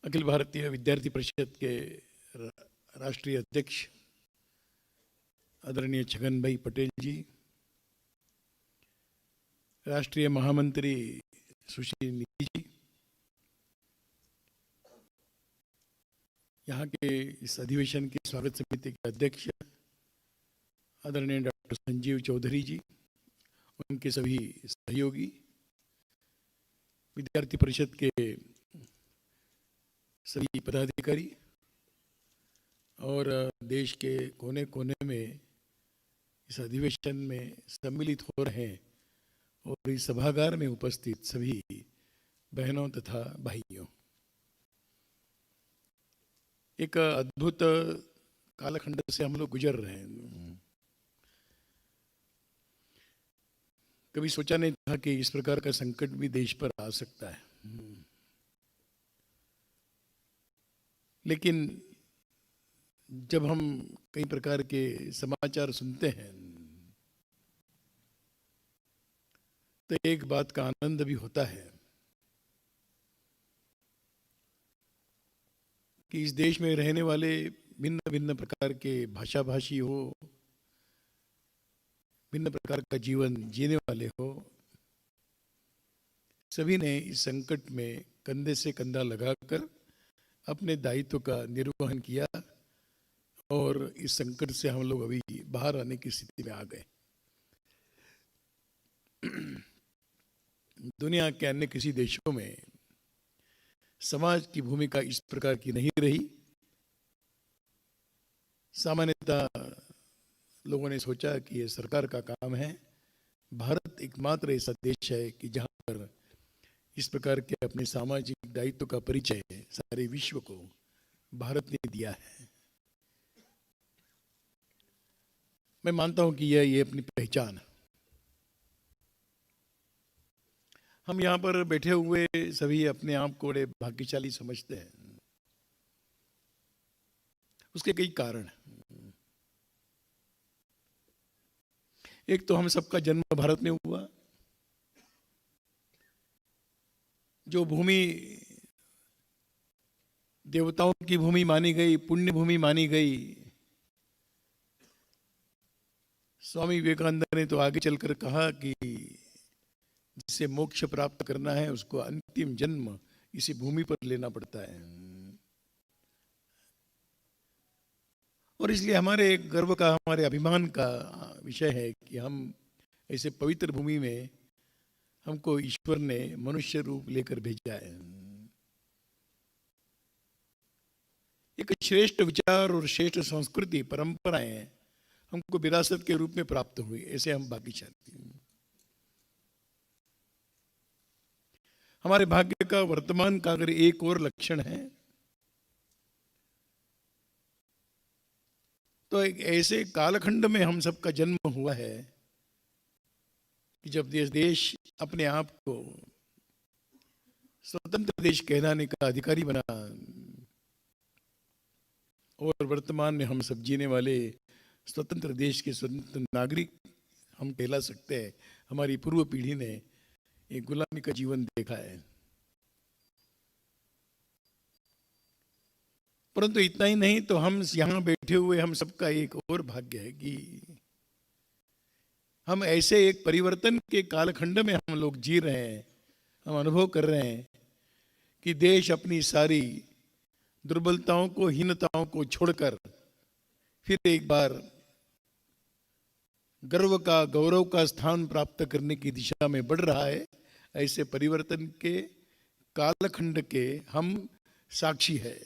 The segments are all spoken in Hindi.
अखिल भारतीय विद्यार्थी परिषद के राष्ट्रीय अध्यक्ष आदरणीय छगन भाई पटेल जी, राष्ट्रीय महामंत्री सुश्री निधि जी, यहाँ के इस अधिवेशन के स्वागत समिति के अध्यक्ष आदरणीय डॉक्टर संजीव चौधरी जी, उनके सभी सहयोगी, विद्यार्थी परिषद के सभी पदाधिकारी और देश के कोने कोने में इस अधिवेशन में सम्मिलित हो रहे हैं और इस सभागार में उपस्थित सभी बहनों तथा भाइयों, एक अद्भुत कालखंड से हम लोग गुजर रहे हैं। कभी सोचा नहीं था कि इस प्रकार का संकट भी देश पर आ सकता है, लेकिन जब हम कई प्रकार के समाचार सुनते हैं तो एक बात का आनंद भी होता है कि इस देश में रहने वाले भिन्न भिन्न प्रकार के भाषा भाषी हो, भिन्न प्रकार का जीवन जीने वाले हो, सभी ने इस संकट में कंधे से कंधा लगाकर अपने दायित्व का निर्वहन किया और इस संकट से हम लोग अभी बाहर आने की स्थिति में आ गए। दुनिया के अन्य किसी देशों में समाज की भूमिका इस प्रकार की नहीं रही। सामान्यतः लोगों ने सोचा कि ये सरकार का काम है। भारत एकमात्र ऐसा देश है कि जहाँ पर इस प्रकार के अपने सामाजिक दायित्व का परिचय सारे विश्व को भारत ने दिया है। मैं मानता हूं कि ये अपनी पहचान, हम यहाँ पर बैठे हुए सभी अपने आप को बड़े भाग्यशाली समझते हैं। उसके कई कारण हैं। एक तो हम सबका जन्म भारत में हुआ, जो भूमि देवताओं की भूमि मानी गई, पुण्य भूमि मानी गई। स्वामी विवेकानंद ने तो आगे चलकर कहा कि जिसे मोक्ष प्राप्त करना है उसको अंतिम जन्म इसी भूमि पर लेना पड़ता है। और इसलिए हमारे गर्व का, हमारे अभिमान का विषय है कि हम ऐसे पवित्र भूमि में हमको ईश्वर ने मनुष्य रूप लेकर भेजा है। एक श्रेष्ठ विचार और श्रेष्ठ संस्कृति परंपराएं हमको विरासत के रूप में प्राप्त हुई, ऐसे हम भाग्यशाली हैं। हमारे भाग्य का वर्तमान का अगर एक और लक्षण है तो एक ऐसे कालखंड में हम सबका जन्म हुआ है कि जब देश अपने आप को स्वतंत्र देश कहलाने का अधिकारी बना और वर्तमान में हम सब जीने वाले स्वतंत्र देश के स्वतंत्र नागरिक हम कहला सकते हैं। हमारी पूर्व पीढ़ी ने एक गुलामी का जीवन देखा है। परंतु इतना ही नहीं, तो हम यहाँ बैठे हुए हम सबका एक और भाग्य है कि हम ऐसे एक परिवर्तन के कालखंड में हम लोग जी रहे हैं। हम अनुभव कर रहे हैं कि देश अपनी सारी दुर्बलताओं को, हीनताओं को छोड़कर फिर एक बार गर्व का, गौरव का स्थान प्राप्त करने की दिशा में बढ़ रहा है। ऐसे परिवर्तन के कालखंड के हम साक्षी है।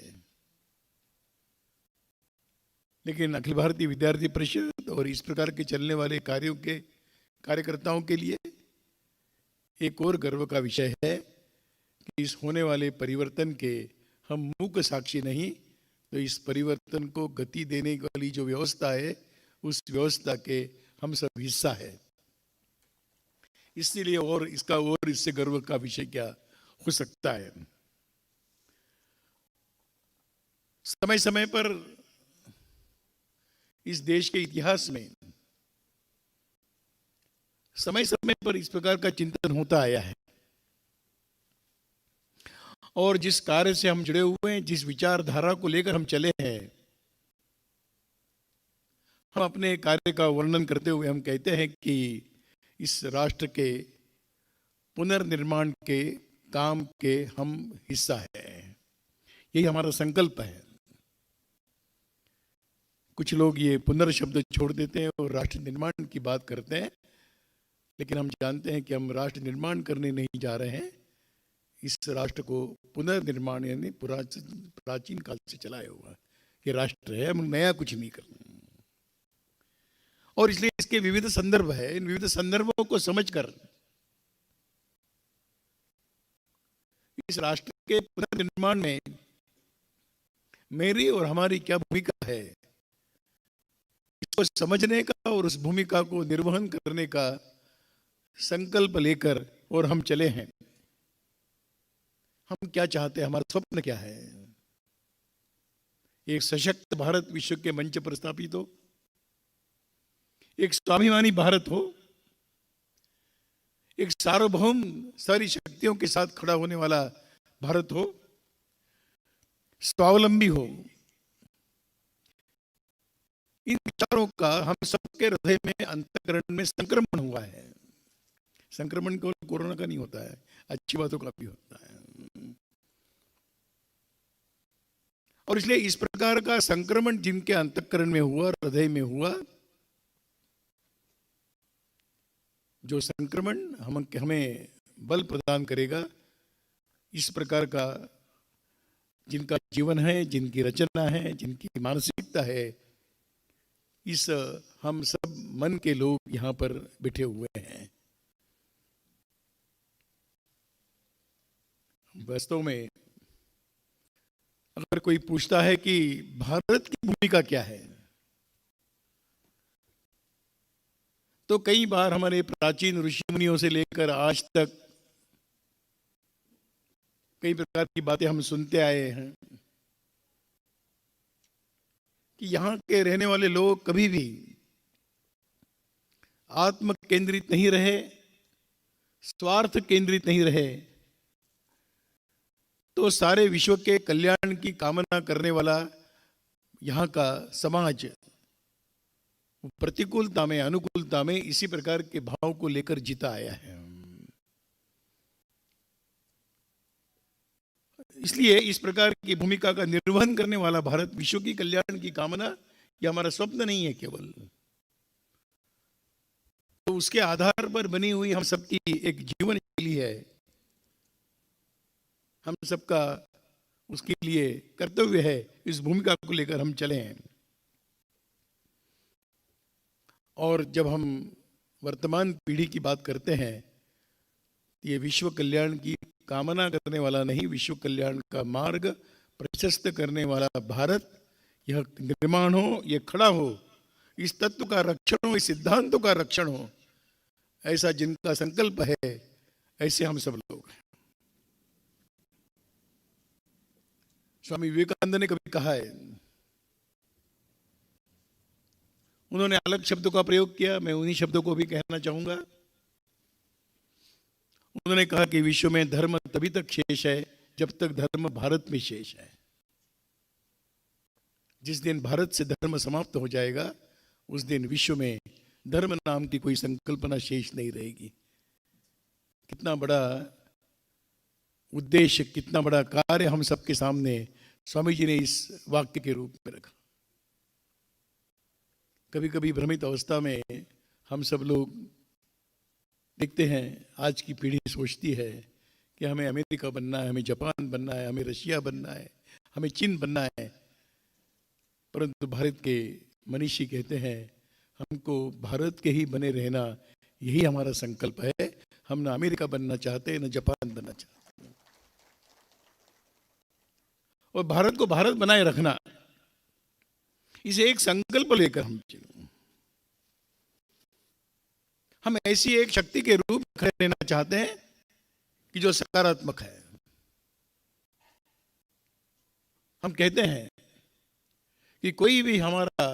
लेकिन अखिल भारतीय विद्यार्थी परिषद और इस प्रकार के चलने वाले कार्यों के कार्यकर्ताओं के लिए एक और गर्व का विषय है कि इस होने वाले परिवर्तन के हम मूक साक्षी नहीं, तो इस परिवर्तन को गति देने वाली जो व्यवस्था है उस व्यवस्था के हम सब हिस्सा है। इसलिए और इसका और इससे गर्व का विषय क्या हो सकता है। समय समय पर इस देश के इतिहास में समय समय पर इस प्रकार का चिंतन होता आया है और जिस कार्य से हम जुड़े हुए हैं, जिस विचारधारा को लेकर हम चले हैं, हम अपने कार्य का वर्णन करते हुए हम कहते हैं कि इस राष्ट्र के पुनर्निर्माण के काम के हम हिस्सा हैं। यही हमारा संकल्प है। कुछ लोग ये पुनर्शब्द छोड़ देते हैं और राष्ट्र निर्माण की बात करते हैं, लेकिन हम जानते हैं कि हम राष्ट्र निर्माण करने नहीं जा रहे हैं। इस राष्ट्र को पुनर्निर्माण यानी प्राचीन काल से चलाया हुआ ये राष्ट्र है, हम नया कुछ नहीं कर रहे। और इसलिए इसके विविध संदर्भ है। इन विविध संदर्भों को समझकर इस राष्ट्र के पुनर्निर्माण में मेरी और हमारी क्या भूमिका है, इसको समझने का और उस भूमिका को निर्वहन करने का संकल्प लेकर और हम चले हैं। हम क्या चाहते हैं, हमारा स्वप्न क्या है? एक सशक्त भारत विश्व के मंच पर स्थापित हो, एक स्वाभिमानी भारत हो, एक सार्वभौम सारी शक्तियों के साथ खड़ा होने वाला भारत हो, स्वावलंबी हो। इन विचारों का हम सबके हृदय में, अंतःकरण में संक्रमण हुआ है। संक्रमण केवल कोरोना का नहीं होता है, अच्छी बातों का भी होता है। और इसलिए इस प्रकार का संक्रमण जिनके अंतःकरण में हुआ, हृदय में हुआ, जो संक्रमण हमें बल प्रदान करेगा, इस प्रकार का जिनका जीवन है, जिनकी रचना है, जिनकी मानसिकता है, इस हम सब मन के लोग यहां पर बैठे हुए हैं। वास्तव में अगर कोई पूछता है कि भारत की भूमिका क्या है, तो कई बार हमारे प्राचीन ऋषि मुनियों से लेकर आज तक कई प्रकार की बातें हम सुनते आए हैं कि यहाँ के रहने वाले लोग कभी भी आत्म केंद्रित नहीं रहे, स्वार्थ केंद्रित नहीं रहे, तो सारे विश्व के कल्याण की कामना करने वाला यहाँ का समाज प्रतिकूलता में, अनुकूलता में इसी प्रकार के भाव को लेकर जीता आया है। इसलिए इस प्रकार की भूमिका का निर्वहन करने वाला भारत विश्व की कल्याण की कामना, यह हमारा स्वप्न नहीं है केवल, तो उसके आधार पर बनी हुई हम सबकी एक जीवन शैली है। हम सबका उसके लिए कर्तव्य है, इस भूमिका को लेकर हम चले हैं। और जब हम वर्तमान पीढ़ी की बात करते हैं, ये विश्व कल्याण की कामना करने वाला नहीं, विश्व कल्याण का मार्ग प्रशस्त करने वाला भारत यह निर्माण हो, यह खड़ा हो, इस तत्व का रक्षण हो, इस सिद्धांतों का रक्षण हो, ऐसा जिनका संकल्प है, ऐसे हम सब लोग हैं। स्वामी विवेकानंद ने कभी कहा है, उन्होंने अलग शब्दों का प्रयोग किया, मैं उन्हीं शब्दों को भी कहना चाहूंगा। उन्होंने कहा कि विश्व में धर्म तभी तक शेष है जब तक धर्म भारत में शेष है। जिस दिन भारत से धर्म समाप्त हो जाएगा, उस दिन विश्व में धर्म नाम की कोई संकल्पना शेष नहीं रहेगी। कितना बड़ा उद्देश्य, कितना बड़ा कार्य हम सबके सामने स्वामी जी ने इस वाक्य के रूप में रखा। कभी कभी भ्रमित अवस्था में हम सब लोग देखते हैं, आज की पीढ़ी सोचती है कि हमें अमेरिका बनना है, हमें जापान बनना है, हमें रशिया बनना है, हमें चीन बनना है। परंतु भारत के मनीषी कहते हैं, हमको भारत के ही बने रहना, यही हमारा संकल्प है। हम ना अमेरिका बनना चाहते, न जापान बनना चाहते। और भारत को भारत बनाए रखना, इसे एक संकल्प लेकर हम चलें। हम ऐसी एक शक्ति के रूप में खड़े रहना चाहते हैं कि जो सकारात्मक है। हम कहते हैं कि कोई भी हमारा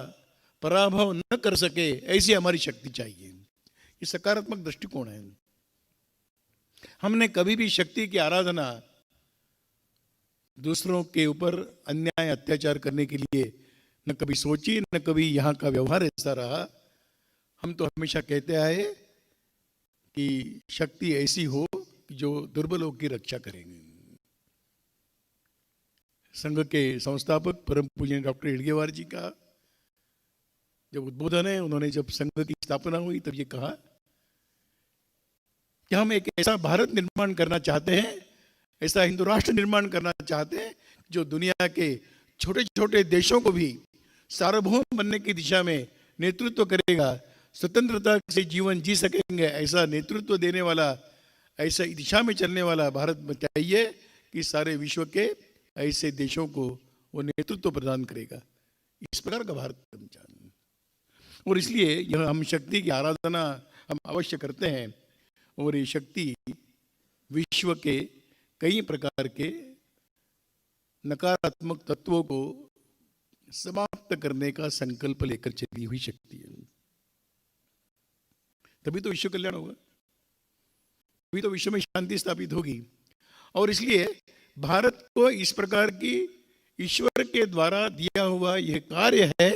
पराभव न कर सके, ऐसी हमारी शक्ति चाहिए। ये सकारात्मक दृष्टिकोण है। हमने कभी भी शक्ति की आराधना दूसरों के ऊपर अन्याय अत्याचार करने के लिए न कभी सोची, न कभी यहाँ का व्यवहार ऐसा रहा। हम तो हमेशा कहते आए कि शक्ति ऐसी हो जो दुर्बलों की रक्षा करेंगे। संघ के संस्थापक परम पूज्य डॉक्टर हेडगेवार जी का जब उद्बोधन है, उन्होंने जब संघ की स्थापना हुई तब ये कहा कि हम एक ऐसा भारत निर्माण करना चाहते हैं, ऐसा हिंदू राष्ट्र निर्माण करना चाहते हैं जो दुनिया के छोटे छोटे देशों को भी सार्वभौम बनने की दिशा में नेतृत्व करेगा, स्वतंत्रता से जीवन जी सकेंगे, ऐसा नेतृत्व देने वाला, ऐसा दिशा में चलने वाला भारत चाहिए कि सारे विश्व के ऐसे देशों को वो नेतृत्व प्रदान करेगा। इस प्रकार का भारत हम चाहते हैं और इसलिए यह हम शक्ति की आराधना हम अवश्य करते हैं। और ये शक्ति विश्व के कई प्रकार के नकारात्मक तत्वों को समाप्त करने का संकल्प लेकर चली हुई शक्ति है। तभी तो विश्व कल्याण होगा, तभी तो विश्व में शांति स्थापित होगी। और इसलिए भारत को इस प्रकार की ईश्वर के द्वारा दिया हुआ यह कार्य है,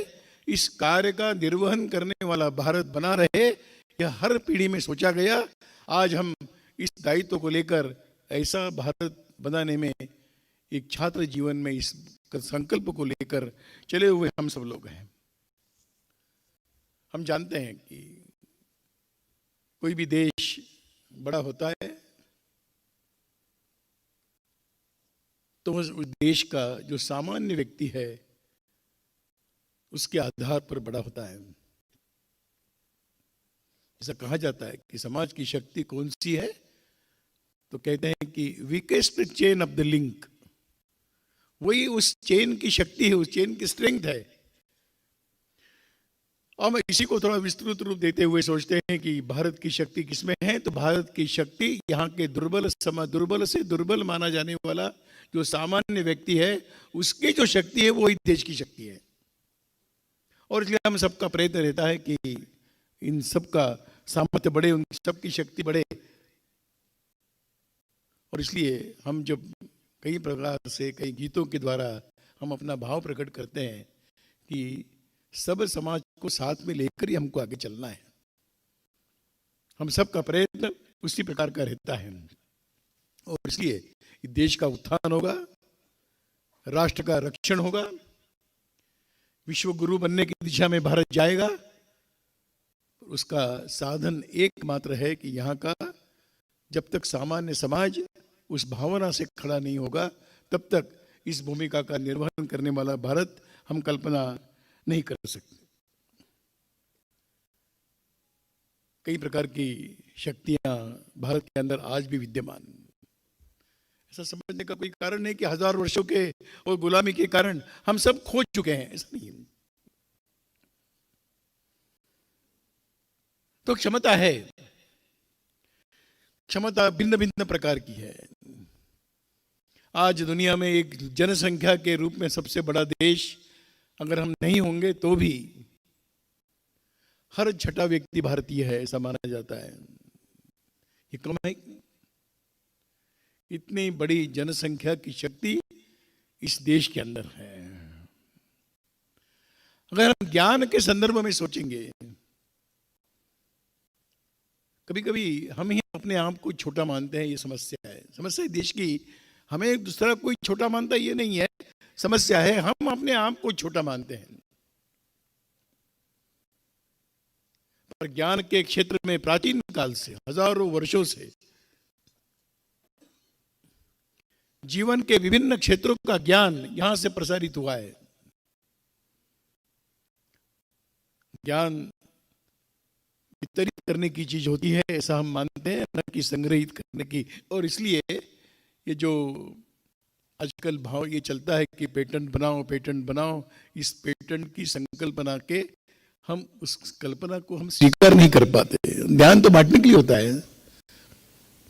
इस कार्य का निर्वहन करने वाला भारत बना रहे, यह हर पीढ़ी में सोचा गया। आज हम इस दायित्व को लेकर ऐसा भारत बनाने में एक छात्र जीवन में इस संकल्प को लेकर चले हुए हम सब लोग हैं। हम जानते हैं कि कोई भी देश बड़ा होता है तो उस देश का जो सामान्य व्यक्ति है उसके आधार पर बड़ा होता है। ऐसा कहा जाता है कि समाज की शक्ति कौन सी है, तो कहते हैं कि weakest chain of the link, वही उस चेन की शक्ति है, उस चेन की स्ट्रेंथ है। और हम इसी को थोड़ा विस्तृत रूप देते हुए सोचते हैं कि भारत की शक्ति किसमें है, तो भारत की शक्ति यहाँ के दुर्बल से दुर्बल माना जाने वाला जो सामान्य व्यक्ति है उसकी जो शक्ति है वो ही देश की शक्ति है। और इसलिए हम सबका प्रयत्न रहता है कि इन सबका सामर्थ्य बढ़े, उन सबकी शक्ति बढ़े। और इसलिए हम जब कई प्रकार से कई गीतों के द्वारा हम अपना भाव प्रकट करते हैं कि सब समाज को साथ में लेकर ही हमको आगे चलना है, हम सबका प्रयत्न उसी प्रकार का रहता है। और इसलिए देश का उत्थान होगा, राष्ट्र का रक्षण होगा, विश्व गुरु बनने की दिशा में भारत जाएगा। उसका साधन एकमात्र है कि यहाँ का जब तक सामान्य समाज उस भावना से खड़ा नहीं होगा तब तक इस भूमिका का निर्वहन करने वाला भारत हम कल्पना नहीं कर सकते। कई प्रकार की शक्तियां भारत के अंदर आज भी विद्यमान, ऐसा समझने का कोई कारण नहीं कि हजार वर्षों के और गुलामी के कारण हम सब खो चुके हैं, ऐसा नहीं। तो क्षमता है, क्षमता भिन्न भिन्न प्रकार की है। आज दुनिया में एक जनसंख्या के रूप में सबसे बड़ा देश अगर हम नहीं होंगे तो भी हर छठा व्यक्ति भारतीय है ऐसा माना जाता है। ये कम है? इतनी बड़ी जनसंख्या की शक्ति इस देश के अंदर है। अगर हम ज्ञान के संदर्भ में सोचेंगे, कभी कभी हम ही अपने आप को छोटा मानते हैं, ये समस्या है। समस्या देश की, हमें एक दूसरा कोई छोटा मानता ये नहीं है, समस्या है हम अपने आप को छोटा मानते हैं। पर ज्ञान के क्षेत्र में प्राचीन काल से, हजारों वर्षों से जीवन के विभिन्न क्षेत्रों का ज्ञान यहां से प्रसारित हुआ है। ज्ञान वितरित करने की चीज होती है ऐसा हम मानते हैं, न कि संग्रहित करने की। और इसलिए ये जो आजकल भाव ये चलता है कि पेटेंट बनाओ, पेटेंट बनाओ, इस पेटेंट की संकल्पना के हम उस कल्पना को हम स्वीकार नहीं कर पाते। ज्ञान तो बांटने के लिए होता है,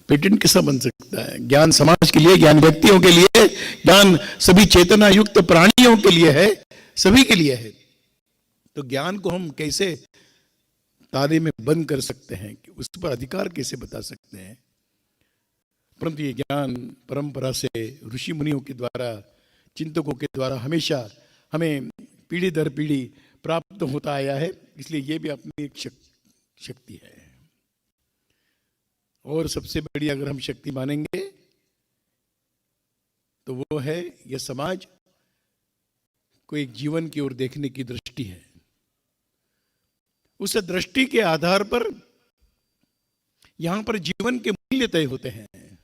पेटेंट कैसा बन सकता है? ज्ञान समाज के लिए, ज्ञान व्यक्तियों के लिए, ज्ञान सभी चेतना युक्त प्राणियों के लिए है, सभी के लिए है। तो ज्ञान को हम कैसे तारे में बंद कर सकते हैं, कि उस पर अधिकार कैसे बता सकते हैं? परंतु ये ज्ञान परंपरा से ऋषि मुनियों के द्वारा, चिंतकों के द्वारा हमेशा हमें पीढ़ी दर पीढ़ी प्राप्त होता आया है। इसलिए ये भी अपनी एक शक्ति है। और सबसे बड़ी अगर हम शक्ति मानेंगे तो वो है यह समाज को एक जीवन की ओर देखने की दृष्टि है। उस दृष्टि के आधार पर यहां पर जीवन के मूल्य तय होते हैं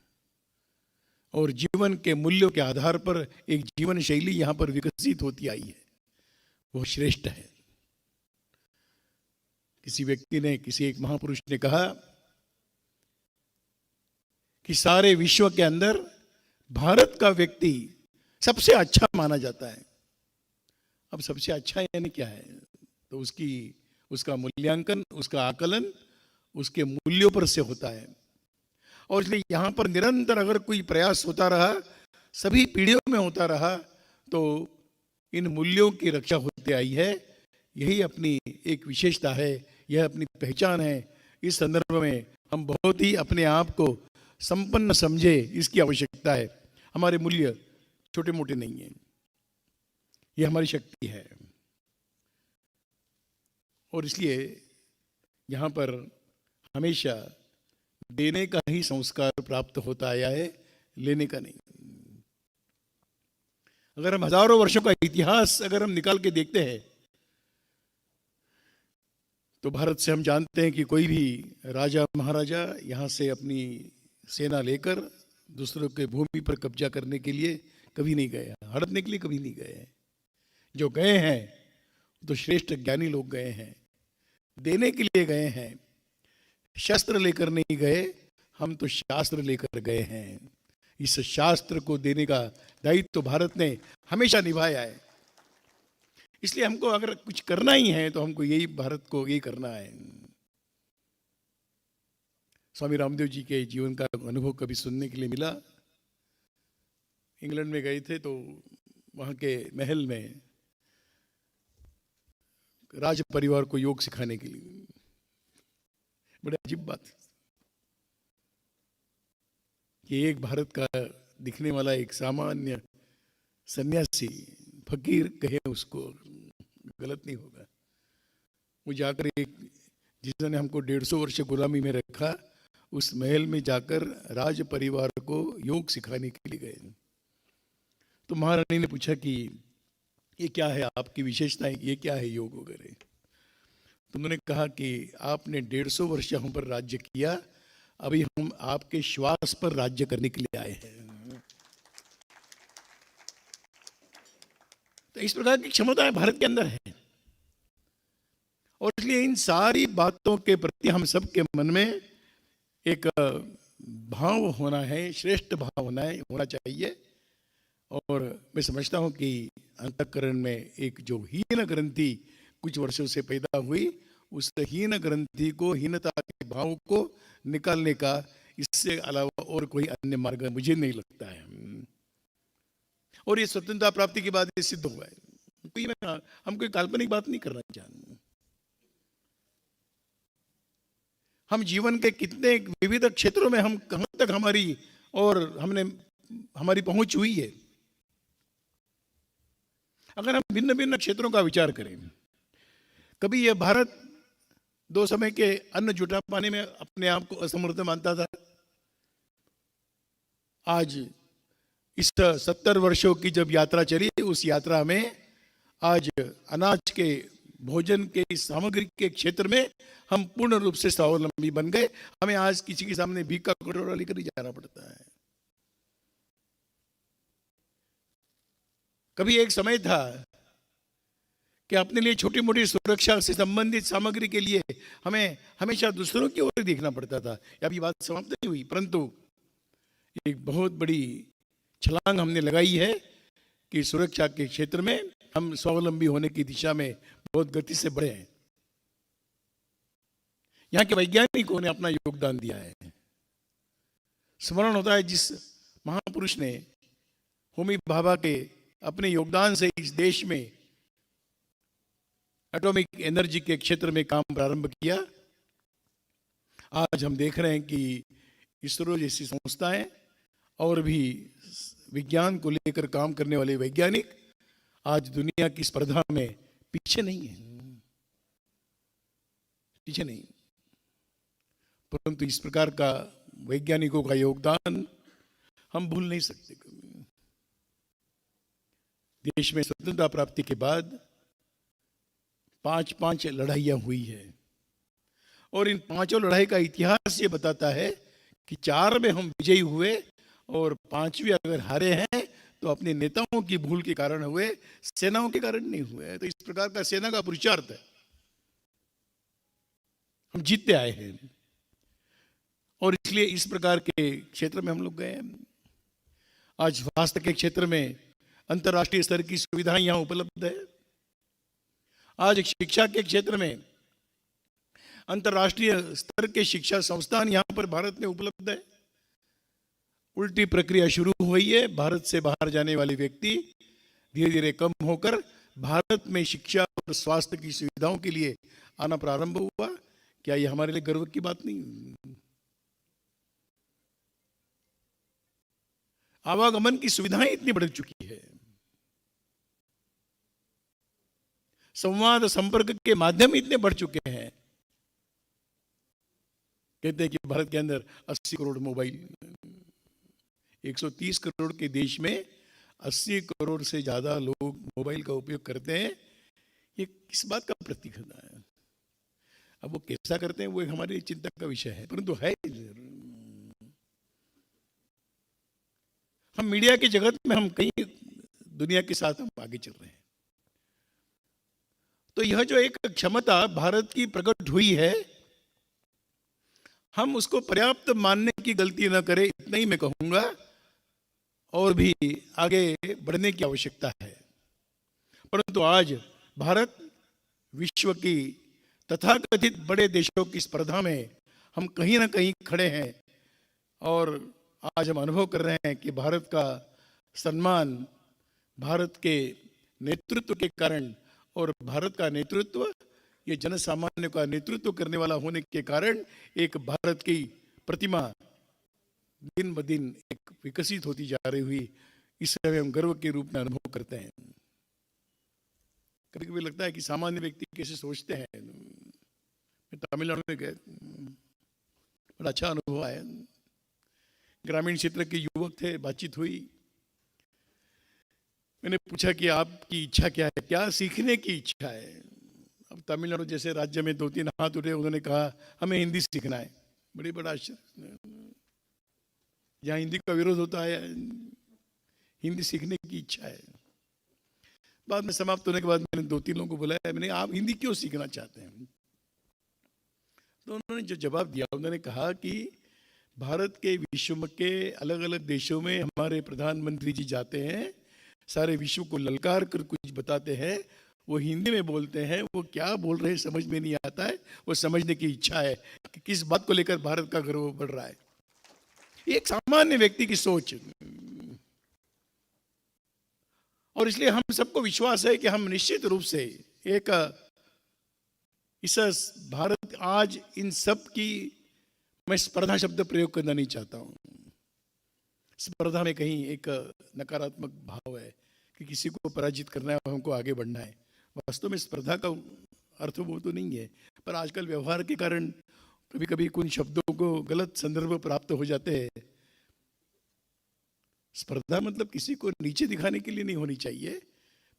और जीवन के मूल्यों के आधार पर एक जीवन शैली यहां पर विकसित होती आई है, वो श्रेष्ठ है। किसी व्यक्ति ने, किसी एक महापुरुष ने कहा कि सारे विश्व के अंदर भारत का व्यक्ति सबसे अच्छा माना जाता है। अब सबसे अच्छा यानी क्या है? तो उसका मूल्यांकन, उसका आकलन उसके मूल्यों पर से होता है। और इसलिए यहां पर निरंतर अगर कोई प्रयास होता रहा, सभी पीढ़ियों में होता रहा, तो इन मूल्यों की रक्षा होती आई है। यही अपनी एक विशेषता है, यह अपनी पहचान है। इस संदर्भ में हम बहुत ही अपने आप को संपन्न समझे, इसकी आवश्यकता है। हमारे मूल्य छोटे मोटे नहीं हैं, यह हमारी शक्ति है। और इसलिए यहाँ पर हमेशा देने का ही संस्कार प्राप्त होता आया है, लेने का नहीं। अगर हम हजारों वर्षों का इतिहास अगर हम निकाल के देखते हैं तो भारत से हम जानते हैं कि कोई भी राजा महाराजा यहाँ से अपनी सेना लेकर दूसरों के भूमि पर कब्जा करने के लिए कभी नहीं गए, हड़पने के लिए कभी नहीं गए। जो गए हैं तो श्रेष्ठ ज्ञानी लोग गए हैं, देने के लिए गए हैं, शस्त्र लेकर नहीं गए। हम तो शास्त्र लेकर गए हैं। इस शास्त्र को देने का दायित्व तो भारत ने हमेशा निभाया है। इसलिए हमको अगर कुछ करना ही है तो हमको यही, भारत को यही करना है। स्वामी रामदेव जी के जीवन का अनुभव कभी सुनने के लिए मिला। इंग्लैंड में गए थे तो वहाँ के महल में राज परिवार को योग सिखाने के लिए, बड़ी अजीब बात कि एक भारत का दिखने वाला एक सामान्य सन्यासी, फकीर कहे उसको, गलत नहीं होगा, वो जाकर एक, जिसने हमको 150 वर्ष गुलामी में रखा, उस महल में जाकर राज परिवार को योग सिखाने के लिए गए। तो महारानी ने पूछा कि ये क्या है आपकी विशेषता है, ये क्या है योग वगैरह? तो उन्होंने कहा कि आपने 150 वर्ष हम पर राज्य किया, अभी हम आपके श्वास पर राज्य करने के लिए आए हैं। तो इस प्रकार की क्षमता भारत के अंदर है। और इसलिए इन सारी बातों के प्रति हम सबके मन में एक भाव होना है, श्रेष्ठ भाव होना चाहिए। और मैं समझता हूं कि अंतःकरण में एक जो हीन ग्रंथि कुछ वर्षों से पैदा हुई, उस हीन ग्रंथि को, हीनता के भाव को निकालने का इससे अलावा और कोई अन्य मार्ग मुझे नहीं लगता है। और ये स्वतंत्रता प्राप्ति के बाद ये सिद्ध हुआ है। हम कोई काल्पनिक बात नहीं करना चाहते। हम जीवन के कितने विविध क्षेत्रों में हम कहां तक हमारी पहुंच हुई है। अगर हम भिन्न भिन्न क्षेत्रों का विचार करें, कभी यह भारत 2 समय के अन्न जुटा पाने में अपने आप को असमर्थ मानता था। आज इस 70 वर्षों की जब यात्रा चली, उस यात्रा में आज अनाज के, भोजन के, सामग्री के क्षेत्र में हम पूर्ण रूप से स्वावलंबी बन गए। हमें आज किसी के सामने भीख का कटोरा लेकर ही जाना पड़ता है। कभी एक समय था कि अपने लिए छोटी मोटी सुरक्षा से संबंधित सामग्री के लिए हमें हमेशा दूसरों की ओर देखना पड़ता था। अभी बात समाप्त नहीं हुई, परंतु एक बहुत बड़ी छलांग हमने लगाई है कि सुरक्षा के क्षेत्र में हम स्वावलंबी होने की दिशा में बहुत गति से बढ़े हैं। यहाँ के वैज्ञानिकों ने अपना योगदान दिया है। स्मरण होता है जिस महापुरुष ने, होमी भाभा के अपने योगदान से इस देश में एटॉमिक एनर्जी के क्षेत्र में काम प्रारंभ किया। आज हम देख रहे हैं कि इसरो जैसी संस्थाएं और भी विज्ञान को लेकर काम करने वाले वैज्ञानिक आज दुनिया की स्पर्धा में पीछे नहीं है, पीछे नहीं। परंतु इस प्रकार का वैज्ञानिकों का योगदान हम भूल नहीं सकते। देश में स्वतंत्रता प्राप्ति के बाद 5 लड़ाइयां हुई है और इन 5 लड़ाई का इतिहास ये बताता है कि 4 में हम विजयी हुए और 5वीं अगर हारे हैं तो अपने नेताओं की भूल के कारण हुए, सेनाओं के कारण नहीं हुए। तो इस प्रकार का सेना का पुरुषार्थ है, हम जीतते आए हैं और इसलिए इस प्रकार के क्षेत्र में हम लोग गए। आज स्वास्थ्य के क्षेत्र में अंतर्राष्ट्रीय स्तर की सुविधाएं यहां उपलब्ध है। आज शिक्षा के क्षेत्र में अंतर्राष्ट्रीय स्तर के शिक्षा संस्थान यहां पर भारत में उपलब्ध है। उल्टी प्रक्रिया शुरू हुई है, भारत से बाहर जाने वाले व्यक्ति धीरे धीरे कम होकर भारत में शिक्षा और स्वास्थ्य की सुविधाओं के लिए आना प्रारंभ हुआ। क्या यह हमारे लिए गर्व की बात नहीं? आवागमन की सुविधाएं इतनी बढ़ चुकी है, संवाद संपर्क के माध्यम इतने बढ़ चुके हैं। कहते हैं कि भारत के अंदर 80 करोड़ मोबाइल, 130 करोड़ के देश में 80 करोड़ से ज्यादा लोग मोबाइल का उपयोग करते हैं। ये किस बात का प्रतीक है? अब वो कैसा करते हैं वो एक हमारी चिंता का विषय है, परंतु है। हम मीडिया के जगत में हम कई दुनिया के साथ हम आगे चल रहे हैं। तो यह जो एक क्षमता भारत की प्रकट हुई है, हम उसको पर्याप्त मानने की गलती न करें, इतना ही मैं कहूंगा। और भी आगे बढ़ने की आवश्यकता है। परंतु आज भारत विश्व की तथाकथित बड़े देशों की स्पर्धा में हम कहीं ना कहीं खड़े हैं और आज हम अनुभव कर रहे हैं कि भारत का सम्मान भारत के नेतृत्व के कारण, और भारत का नेतृत्व ये जनसामान्य का नेतृत्व करने वाला होने के कारण एक भारत की प्रतिमा दिन ब दिन एक विकसित होती जा रही हुई, इस समय हम गर्व के रूप में अनुभव करते हैं। कभी कभी लगता है कि सामान्य व्यक्ति कैसे सोचते हैं। मैं तमिलनाडु में गया, बड़ा अच्छा अनुभव आया। ग्रामीण क्षेत्र के युवक थे, बातचीत हुई। मैंने पूछा कि आपकी इच्छा क्या है, क्या सीखने की इच्छा है? अब तमिलनाडु जैसे राज्य में 2-3 हाथ उठे, उन्होंने कहा हमें हिंदी सीखना है। बड़ा आश्चर्य, जहाँ हिंदी का विरोध होता है हिंदी सीखने की इच्छा है। बाद में समाप्त होने के बाद मैंने 2-3 लोगों को बुलाया, मैंने आप हिंदी क्यों सीखना चाहते हैं? तो उन्होंने जो जवाब दिया, उन्होंने कहा कि भारत के विश्व के अलग अलग देशों में हमारे प्रधानमंत्री जी जाते हैं, सारे विश्व को ललकार कर कुछ बताते हैं, वो हिंदी में बोलते हैं, वो क्या बोल रहे हैं समझ में नहीं आता है। वो समझने की इच्छा है कि किस बात को लेकर भारत का गर्व बढ़ रहा है। एक सामान्य व्यक्ति की सोच, और इसलिए हम सबको विश्वास है कि हम निश्चित रूप से एक इस भारत आज इन सब की, मैं स्पर्धा शब्द प्रयोग करना नहीं चाहता हूं। स्पर्धा में कहीं एक नकारात्मक भाव है कि किसी को पराजित करना है, हमको आगे बढ़ना है। वास्तव में स्पर्धा का अर्थ वो तो नहीं है, पर आजकल व्यवहार के कारण कभी कभी कुछ शब्दों को गलत संदर्भ प्राप्त हो जाते हैं। स्पर्धा मतलब किसी को नीचे दिखाने के लिए नहीं होनी चाहिए,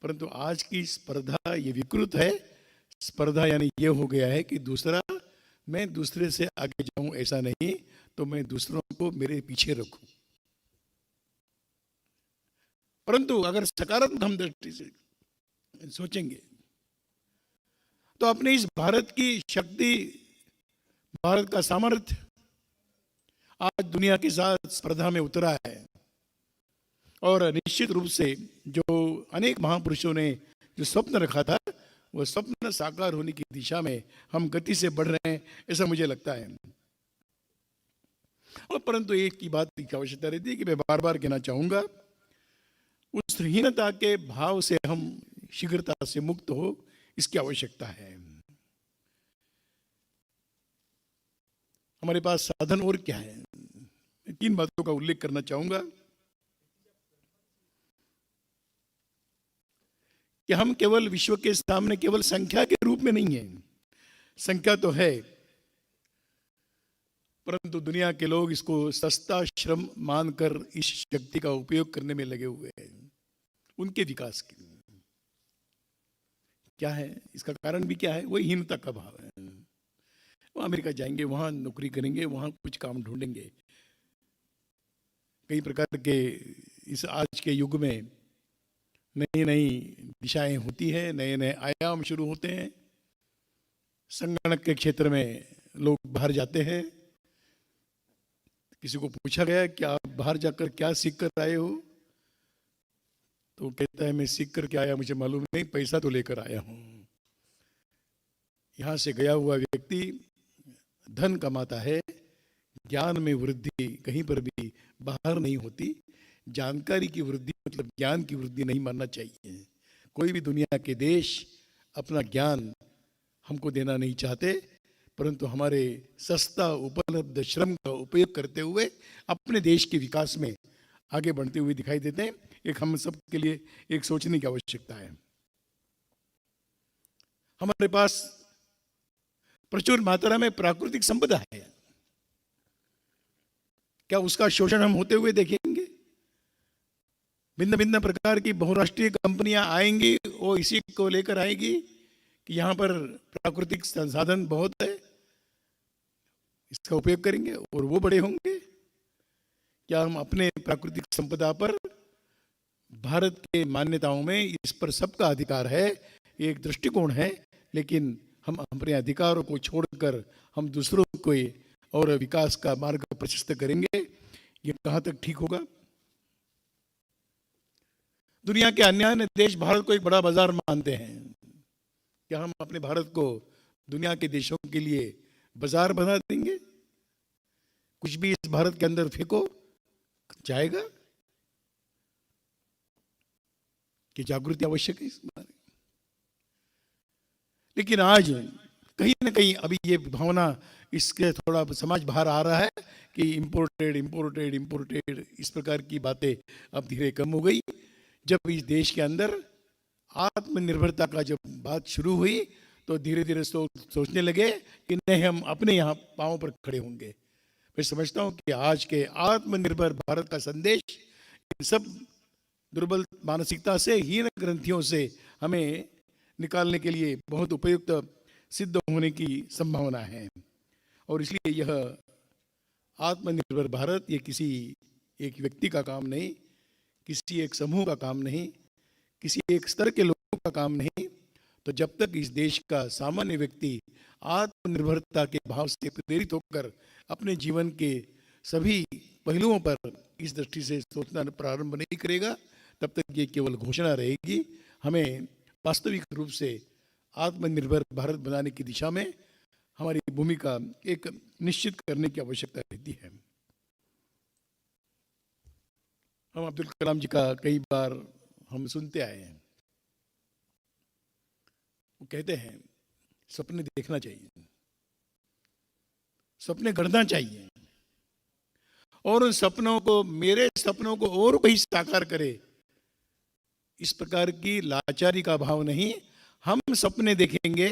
परंतु आज की स्पर्धा ये विकृत है। स्पर्धा यानी ये हो गया है कि दूसरा, मैं दूसरे से आगे जाऊं ऐसा नहीं, तो मैं दूसरों को मेरे पीछे रखूं। परंतु अगर सकारात्मक हम दृष्टि से सोचेंगे तो अपने इस भारत की शक्ति, भारत का सामर्थ्य आज दुनिया के साथ स्पर्धा में उतरा है। और निश्चित रूप से जो अनेक महापुरुषों ने जो स्वप्न रखा था, वो स्वप्न साकार होने की दिशा में हम गति से बढ़ रहे हैं, ऐसा मुझे लगता है। और परंतु एक की बात की आवश्यकता रहती है कि मैं बार बार कहना चाहूंगा, उस हीनता के भाव से हम शीघ्रता से मुक्त हो, इसकी आवश्यकता है। हमारे पास साधन और क्या है? 3 बातों का उल्लेख करना चाहूंगा कि हम केवल विश्व के सामने केवल संख्या के रूप में नहीं है, संख्या तो है, परंतु दुनिया के लोग इसको सस्ता श्रम मानकर इस शक्ति का उपयोग करने में लगे हुए हैं उनके विकास के लिए। क्या है इसका कारण भी? क्या है? वही हीनता का भाव है। वो अमेरिका जाएंगे, वहां नौकरी करेंगे, वहां कुछ काम ढूंढेंगे। कई प्रकार के इस आज के युग में नई नई दिशाएं होती है, नए नए आयाम शुरू होते हैं। संगणक के क्षेत्र में लोग बाहर जाते हैं। किसी को पूछा गया कि आप बाहर जाकर क्या सीख कर आए हो, तो कहता है मैं सीख कर क्या आया मुझे मालूम नहीं, पैसा तो लेकर आया हूं। यहां से गया हुआ व्यक्ति धन कमाता है, ज्ञान में वृद्धि कहीं पर भी बाहर नहीं होती। जानकारी की वृद्धि मतलब ज्ञान की वृद्धि नहीं मानना चाहिए। कोई भी दुनिया के देश अपना ज्ञान हमको देना नहीं चाहते, परंतु हमारे सस्ता उपलब्ध श्रम का उपयोग करते हुए अपने देश के विकास में आगे बढ़ते हुए दिखाई देते हैं। एक हम सब के लिए एक सोचने की आवश्यकता है। हमारे पास प्रचुर मात्रा में प्राकृतिक संपदा है, क्या उसका शोषण हम होते हुए देखेंगे? भिन्न भिन्न प्रकार की बहुराष्ट्रीय कंपनियां आएंगी, वो इसी को लेकर आएगी कि यहां पर प्राकृतिक संसाधन बहुत है, इसका उपयोग करेंगे और वो बड़े होंगे। क्या हम अपने प्राकृतिक संपदा पर, भारत के मान्यताओं में इस पर सबका अधिकार है, एक दृष्टिकोण है, लेकिन हम अपने अधिकारों को छोड़कर हम दूसरों को और विकास का मार्ग प्रशस्त करेंगे, ये कहां तक ठीक होगा? दुनिया के अन्य देश भारत को एक बड़ा बाजार मानते हैं। क्या हम अपने भारत को दुनिया के देशों के लिए बाजार बना देंगे? कुछ भी इस भारत के अंदर फेंको जाएगा? कि जागृति आवश्यक है इस बारे में। लेकिन आज कहीं ना कहीं अभी ये भावना, इसके थोड़ा समाज बाहर आ रहा है कि इंपोर्टेड इंपोर्टेड इंपोर्टेड, इस प्रकार की बातें अब धीरे कम हो गई। जब इस देश के अंदर आत्मनिर्भरता का जब बात शुरू हुई तो धीरे धीरे सोचने लगे कि नहीं, हम अपने यहाँ पांव पर खड़े होंगे। मैं समझता हूँ कि आज के आत्मनिर्भर भारत का संदेश इन सब दुर्बल मानसिकता से, हीन ग्रंथियों से हमें निकालने के लिए बहुत उपयुक्त सिद्ध होने की संभावना है। और इसलिए यह आत्मनिर्भर भारत ये किसी एक व्यक्ति का काम नहीं, किसी एक समूह का काम नहीं, किसी एक स्तर के लोगों का काम नहीं। तो जब तक इस देश का सामान्य व्यक्ति आत्मनिर्भरता के भाव से प्रेरित होकर अपने जीवन के सभी पहलुओं पर इस दृष्टि से सोचना प्रारंभ नहीं करेगा, तब तक ये केवल घोषणा रहेगी। हमें वास्तविक रूप से आत्मनिर्भर भारत बनाने की दिशा में हमारी भूमिका एक निश्चित करने की आवश्यकता रहती है। हम अब्दुल कलाम जी का कई बार हम सुनते आए हैं, वो कहते हैं सपने देखना चाहिए, सपने गढ़ना चाहिए, और उन सपनों को, मेरे सपनों को और कोई साकार करे, इस प्रकार की लाचारी का भाव नहीं। हम सपने देखेंगे,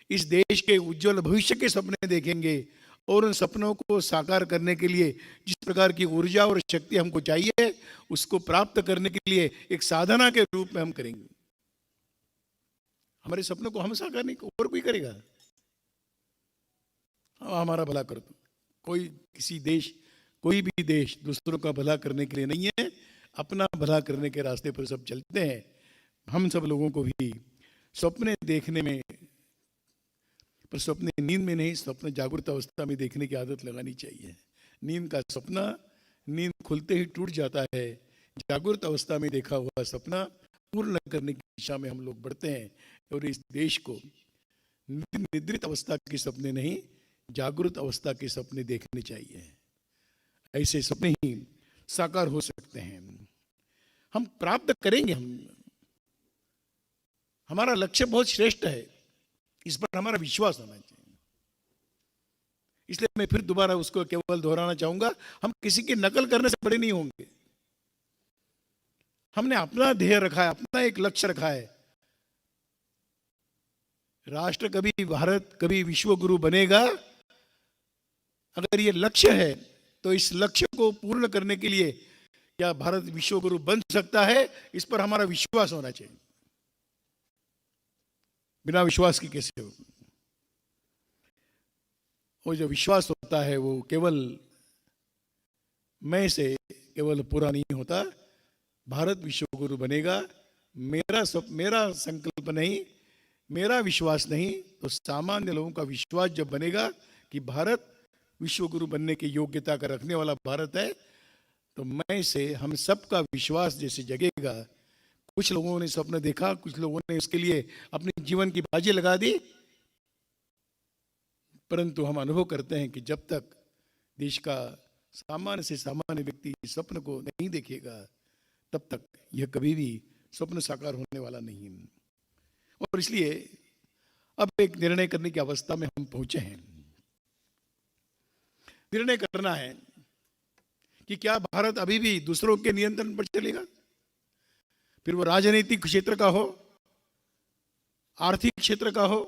इस देश के उज्जवल भविष्य के सपने देखेंगे, और उन सपनों को साकार करने के लिए जिस प्रकार की ऊर्जा और शक्ति हमको चाहिए, उसको प्राप्त करने के लिए एक साधना के रूप में हम करेंगे। हमारे सपनों को हम साकार नहीं, और कोई करेगा? हमारा भला कर दो। कोई किसी देश, कोई भी देश दूसरों का भला करने के लिए नहीं है, अपना भला करने के रास्ते पर सब चलते हैं। हम सब लोगों को भी सपने देखने में, पर सपने नींद में नहीं, स्वप्न जागृत अवस्था में देखने की आदत लगानी चाहिए। नींद का सपना नींद खुलते ही टूट जाता है। जागृत अवस्था में देखा हुआ सपना पूर्ण करने की दिशा में हम लोग बढ़ते हैं, और इस देश को निद्रित अवस्था के सपने नहीं, जागृत अवस्था के सपने देखने चाहिए। ऐसे सपने ही साकार हो सकते हैं। हम प्राप्त करेंगे। हमारा लक्ष्य बहुत श्रेष्ठ है, इस पर हमारा विश्वास होना चाहिए। इसलिए मैं फिर दोबारा उसको केवल दोहराना चाहूंगा, हम किसी की नकल करने से बड़े नहीं होंगे। हमने अपना ध्येय रखा है, अपना एक लक्ष्य रखा है। राष्ट्र कभी, भारत कभी विश्व गुरु बनेगा, अगर ये लक्ष्य है तो इस लक्ष्य को पूर्ण करने के लिए क्या भारत विश्व गुरु बन सकता है, इस पर हमारा विश्वास होना चाहिए। बिना विश्वास की कैसे हो? वो जो विश्वास होता है वो केवल मैं से केवल पूरा नहीं होता। भारत विश्व गुरु बनेगा, मेरा संकल्प नहीं, मेरा विश्वास नहीं, तो सामान्य लोगों का विश्वास जब बनेगा कि भारत विश्व गुरु बनने की योग्यता का रखने वाला भारत है, तो मैं से हम सबका विश्वास जैसे जगेगा। कुछ लोगों ने स्वप्न देखा, कुछ लोगों ने उसके लिए अपने जीवन की बाजी लगा दी, परंतु हम अनुभव करते हैं कि जब तक देश का सामान्य से सामान्य व्यक्ति स्वप्न को नहीं देखेगा, तब तक यह कभी भी स्वप्न साकार होने वाला नहीं। और इसलिए अब एक निर्णय करने की अवस्था में हम पहुंचे हैं। निर्णय करना है कि क्या भारत अभी भी दूसरों के नियंत्रण पर चलेगा, फिर वो राजनीतिक क्षेत्र का हो, आर्थिक क्षेत्र का हो,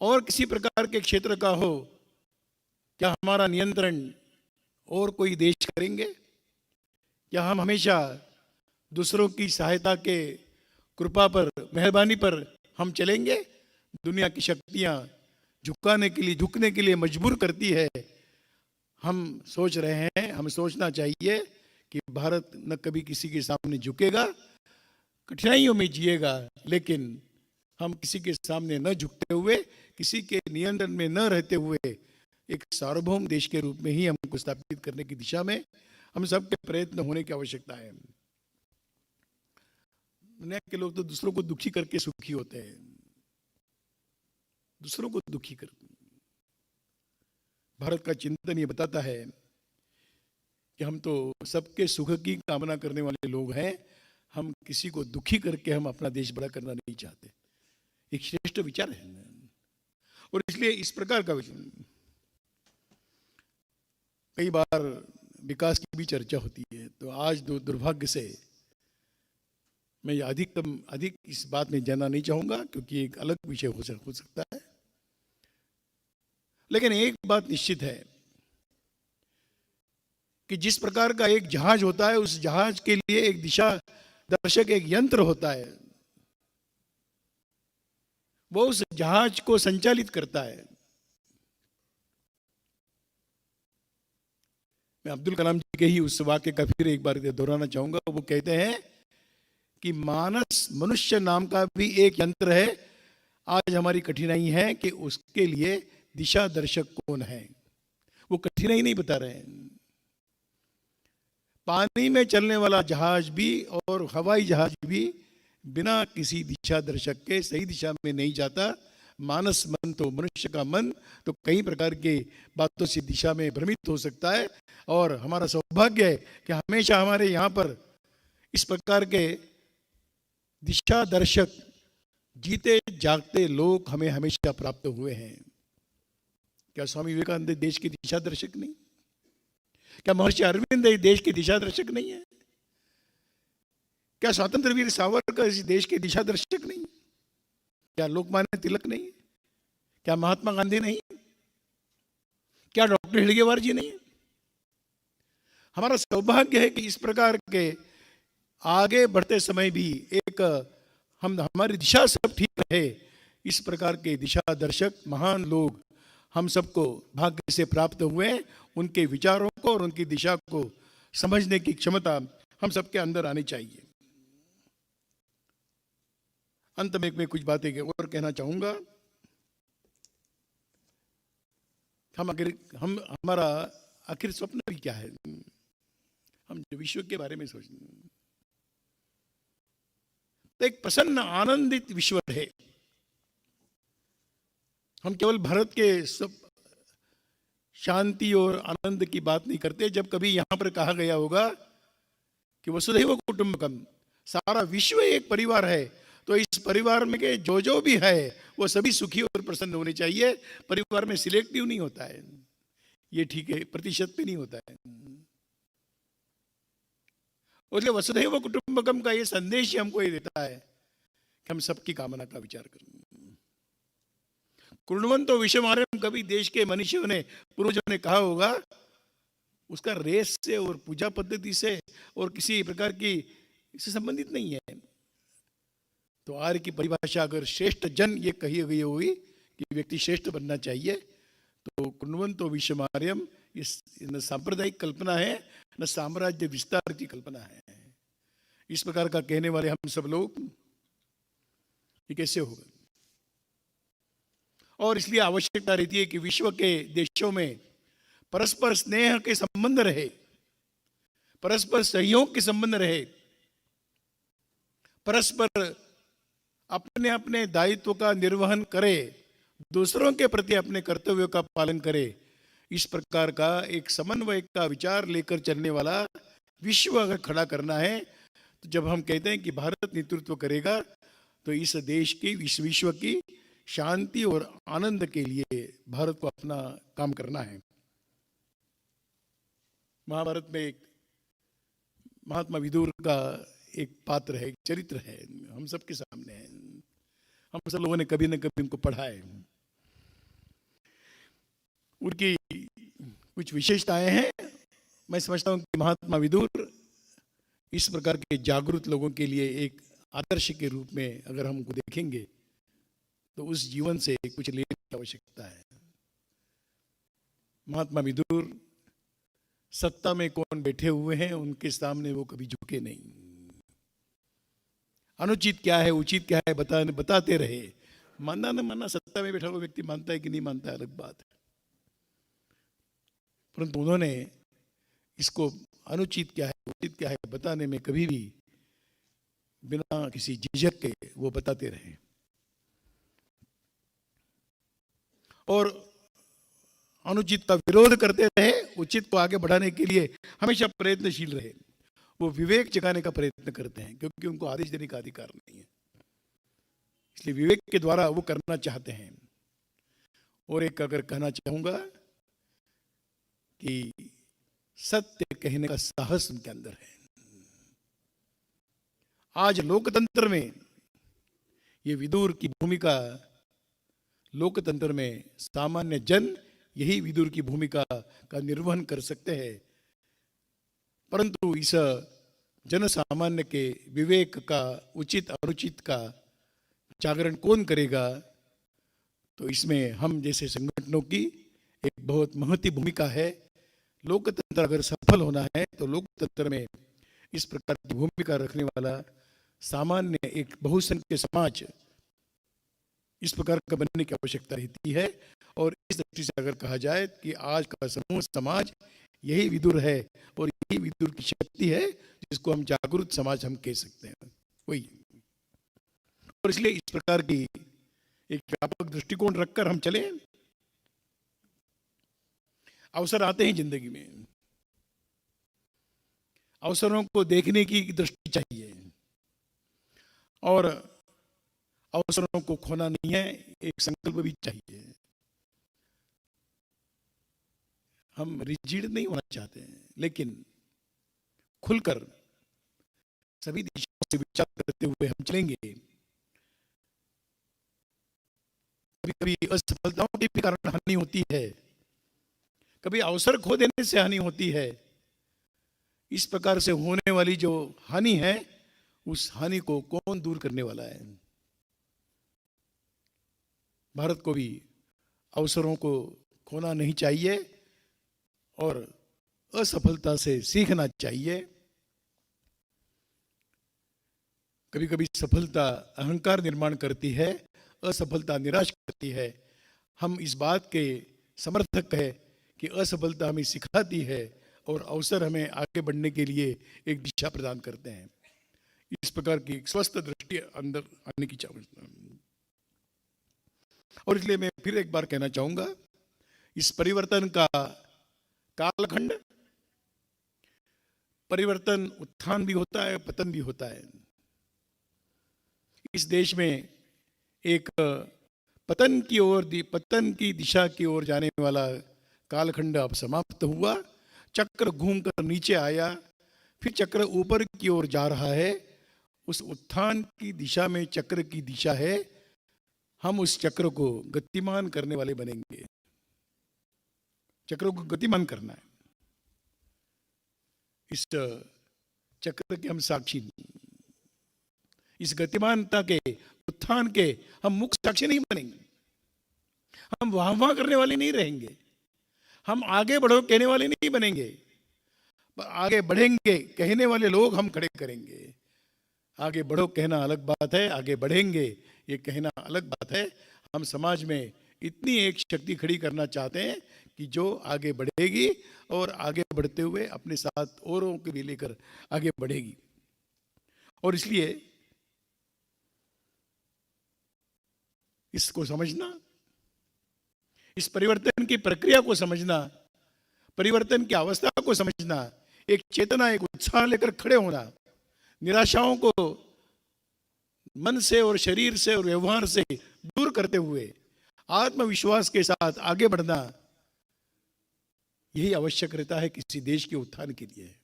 और किसी प्रकार के क्षेत्र का हो। क्या हमारा नियंत्रण और कोई देश करेंगे? क्या हम हमेशा दूसरों की सहायता के कृपा पर, मेहरबानी पर हम चलेंगे? दुनिया की शक्तियां झुकने के लिए मजबूर करती है। हम सोच रहे हैं, हमें सोचना चाहिए कि भारत न कभी किसी के सामने झुकेगा, कठिनाइयों में जिएगा, लेकिन हम किसी के सामने न झुकते हुए, किसी के नियंत्रण में न रहते हुए एक सार्वभौम देश के रूप में ही हमको स्थापित करने की दिशा में हम सबके प्रयत्न होने की आवश्यकता है। दुनिया के लोग तो दूसरों को दुखी करके सुखी होते हैं, दूसरों को दुखी कर। भारत का चिंतन ये बताता है कि हम तो सबके सुख की कामना करने वाले लोग हैं, हम किसी को दुखी करके हम अपना देश बड़ा करना नहीं चाहते। एक श्रेष्ठ विचार है, और इसलिए इस प्रकार का कई बार विकास की भी चर्चा होती है। तो आज दुर्भाग्य से मैं अधिक इस बात में जानना नहीं चाहूंगा, क्योंकि एक अलग विषय हो सकता है। लेकिन एक बात निश्चित है कि जिस प्रकार का एक जहाज होता है, उस जहाज के लिए एक दिशा दर्शक, एक यंत्र होता है, वो उस जहाज को संचालित करता है। मैं अब्दुल कलाम जी के ही उस वाक्य का फिर एक बार दोहराना चाहूंगा। वो कहते हैं कि मानस, मनुष्य नाम का भी एक यंत्र है। आज हमारी कठिनाई है कि उसके लिए दिशा दर्शक कौन है, वो कठिनाई नहीं बता रहे हैं। पानी में चलने वाला जहाज भी और हवाई जहाज भी बिना किसी दिशा दर्शक के सही दिशा में नहीं जाता। मानस मन, तो मनुष्य का मन तो कई प्रकार के बातों से दिशा में भ्रमित हो सकता है। और हमारा सौभाग्य है कि हमेशा हमारे यहाँ पर इस प्रकार के दिशा दर्शक, जीते जागते लोग हमें हमेशा प्राप्त हुए हैं। क्या स्वामी विवेकानंद देश के दिशा दर्शक नहीं? क्या महर्षि अरविंद देश के दिशा दर्शक नहीं है? क्या स्वतंत्र वीर सावरकर इस देश के दिशा दर्शक नहीं? क्या लोकमान्य तिलक नहीं? क्या महात्मा गांधी नहीं? क्या डॉक्टर हेडगेवार जी नहीं? हमारा सौभाग्य है कि इस प्रकार के आगे बढ़ते समय भी एक हमारी दिशा सब ठीक रहे, इस प्रकार के दिशा दर्शक महान लोग हम सबको भाग्य से प्राप्त हुए। उनके विचारों को और उनकी दिशा को समझने की क्षमता हम सबके अंदर आनी चाहिए। अंत में मैं कुछ बातें और कहना चाहूंगा। हमारा आखिर स्वप्न भी क्या है? हम जो विश्व के बारे में सोचते हैं तो एक प्रसन्न आनंदित विश्व है। हम केवल भारत के सब शांति और आनंद की बात नहीं करते। जब कभी यहां पर कहा गया होगा कि वसुधैव कुटुंबकम, सारा विश्व एक परिवार है, तो इस परिवार में के जो भी है वो सभी सुखी और प्रसन्न होने चाहिए। परिवार में सिलेक्टिव नहीं होता है, ये ठीक है, प्रतिशत पे नहीं होता है। और इसलिए वसुधैव कुटुंबकम का ये संदेश ही हमको ये देता है कि हम सबकी कामना का विचार करें। कुर्णवंतो विषमार्यम, कभी देश के मनुष्यों ने, पूर्वजों ने कहा होगा, उसका रेस से और पूजा पद्धति से और किसी प्रकार की इससे संबंधित नहीं है। तो आर्य की परिभाषा अगर श्रेष्ठ जन ये कही गई होगी कि व्यक्ति श्रेष्ठ बनना चाहिए, तो कुर्णवंतो विषमार्यम इस न सांप्रदायिक कल्पना है न साम्राज्य विस्तार की कल्पना है। इस प्रकार का कहने वाले हम सब लोग ये कैसे होगा? और इसलिए आवश्यकता रहती है कि विश्व के देशों में परस्पर स्नेह के संबंध रहे, परस्पर सहयोग के संबंध रहे, परस्पर अपने अपने दायित्व का निर्वहन करे, दूसरों के प्रति अपने कर्तव्यों का पालन करे। इस प्रकार का एक समन्वय का विचार लेकर चलने वाला विश्व अगर खड़ा करना है, तो जब हम कहते हैं कि भारत नेतृत्व करेगा, तो इस देश की, इस विश्व की शांति और आनंद के लिए भारत को अपना काम करना है। महाभारत में एक महात्मा विदुर का एक पात्र है, एक चरित्र है, हम सबके सामने है, हम सब लोगों ने कभी न कभी उनको पढ़ा है। उनकी कुछ विशेषताएं हैं। मैं समझता हूं कि महात्मा विदुर इस प्रकार के जागरूक लोगों के लिए एक आदर्श के रूप में अगर हम उनको देखेंगे, तो उस जीवन से कुछ लेने की आवश्यकता है। महात्मा विदुर सत्ता में कौन बैठे हुए हैं, उनके सामने वो कभी झुके नहीं। अनुचित क्या है, उचित क्या है बताते रहे। मानना न मानना, सत्ता में बैठा हुआ व्यक्ति मानता है कि नहीं मानता है अलग बात है, परंतु उन्होंने इसको अनुचित क्या है, उचित क्या है बताने में कभी भी बिना किसी झिझक के वो बताते रहे। और अनुचित का विरोध करते रहे, उचित को आगे बढ़ाने के लिए हमेशा प्रयत्नशील रहे। वो विवेक जगाने का प्रयत्न करते हैं, क्योंकि उनको आदेश देने का अधिकार नहीं है, इसलिए विवेक के द्वारा वो करना चाहते हैं। और एक अगर कहना चाहूंगा कि सत्य कहने का साहस उनके अंदर है। आज लोकतंत्र में ये विदुर की भूमिका, लोकतंत्र में सामान्य जन यही विदुर की भूमिका का निर्वहन कर सकते हैं, परंतु इस जन सामान्य के विवेक का, उचित अनुचित का जागरण कौन करेगा? तो इसमें हम जैसे संगठनों की एक बहुत महत्वपूर्ण भूमिका है। लोकतंत्र अगर सफल होना है, तो लोकतंत्र में इस प्रकार की भूमिका रखने वाला सामान्य एक बहुसंख्य समाज इस प्रकार का बनने की आवश्यकता रहती है। और इस दृष्टि से अगर कहा जाए कि आज का समूह समाज यही विदुर है, और यही विदुर की शक्ति है, जिसको हम जागरूक समाज हम कह सकते हैं, वही। और इसलिए इस प्रकार की एक व्यापक दृष्टिकोण रखकर हम चले। अवसर आते हैं जिंदगी में, अवसरों को देखने की दृष्टि चाहिए, और अवसरों को खोना नहीं है, एक संकल्प भी चाहिए। हम रिजिड नहीं होना चाहते हैं, लेकिन खुलकर सभी दिशाओं से विचार करते हुए हम चलेंगे। कभी कभी असफलताओं के भी कारण हानि होती है, कभी अवसर खो देने से हानि होती है। इस प्रकार से होने वाली जो हानि है, उस हानि को कौन दूर करने वाला है? भारत को भी अवसरों को खोना नहीं चाहिए और असफलता से सीखना चाहिए। कभी कभी सफलता अहंकार निर्माण करती है, असफलता निराश करती है। हम इस बात के समर्थक हैं कि असफलता हमें सिखाती है और अवसर हमें आगे बढ़ने के लिए एक दिशा प्रदान करते हैं। इस प्रकार की एक स्वस्थ दृष्टि अंदर आने की आवश्यकता है। और इसलिए मैं फिर एक बार कहना चाहूंगा, इस परिवर्तन का कालखंड, परिवर्तन उत्थान भी होता है, पतन भी होता है। इस देश में एक पतन की दिशा की ओर जाने वाला कालखंड अब समाप्त हुआ। चक्र घूमकर नीचे आया, फिर चक्र ऊपर की ओर जा रहा है। उस उत्थान की दिशा में चक्र की दिशा है। हम उस चक्र को गतिमान करने वाले बनेंगे। चक्र को गतिमान करना है। इस चक्र के हम साक्षी, इस गतिमानता के, उत्थान के हम मुख्य साक्षी नहीं बनेंगे। हम वाह करने वाले नहीं रहेंगे। हम आगे बढ़ो कहने वाले नहीं बनेंगे। आगे बढ़ेंगे कहने वाले लोग हम खड़े करेंगे। आगे बढ़ो कहना अलग बात है, आगे बढ़ेंगे ये कहना अलग बात है। हम समाज में इतनी एक शक्ति खड़ी करना चाहते हैं कि जो आगे बढ़ेगी और आगे बढ़ते हुए अपने साथ औरों को भी लेकर आगे बढ़ेगी। और इसलिए इसको समझना, इस परिवर्तन की प्रक्रिया को समझना, परिवर्तन की अवस्था को समझना, एक चेतना, एक उत्साह लेकर खड़े होना, निराशाओं को मन से और शरीर से और व्यवहार से दूर करते हुए आत्मविश्वास के साथ आगे बढ़ना, यही आवश्यक रहता है किसी देश के उत्थान के लिए।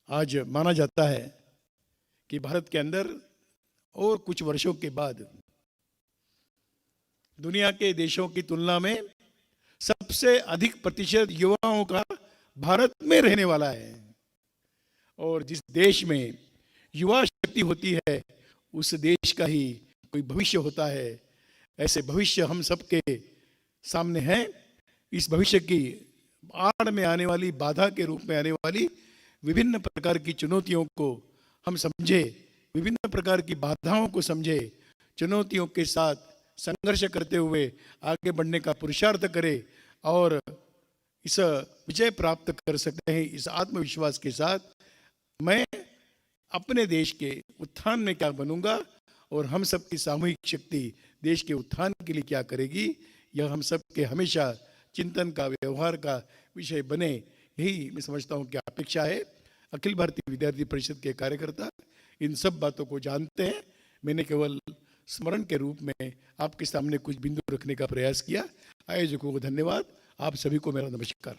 आज माना जाता है कि भारत के अंदर और कुछ वर्षों के बाद दुनिया के देशों की तुलना में सबसे अधिक प्रतिशत युवाओं का भारत में रहने वाला है। और जिस देश में युवा शक्ति होती है उस देश का ही कोई भविष्य होता है। ऐसे भविष्य हम सबके सामने है। इस भविष्य की आड़ में आने वाली, बाधा के रूप में आने वाली विभिन्न प्रकार की चुनौतियों को हम समझे, विभिन्न प्रकार की बाधाओं को समझे, चुनौतियों के साथ संघर्ष करते हुए आगे बढ़ने का पुरुषार्थ करें और इस विजय प्राप्त कर सकते हैं। इस आत्मविश्वास के साथ मैं अपने देश के उत्थान में क्या बनूंगा और हम सबकी सामूहिक शक्ति देश के उत्थान के लिए क्या करेगी, यह हम सबके हमेशा चिंतन का, व्यवहार का विषय बने, यही मैं समझता हूँ कि अपेक्षा है। अखिल भारतीय विद्यार्थी परिषद के कार्यकर्ता इन सब बातों को जानते हैं। मैंने केवल स्मरण के रूप में आपके सामने कुछ बिंदु रखने का प्रयास किया। आयोजकों को धन्यवाद। आप सभी को मेरा नमस्कार।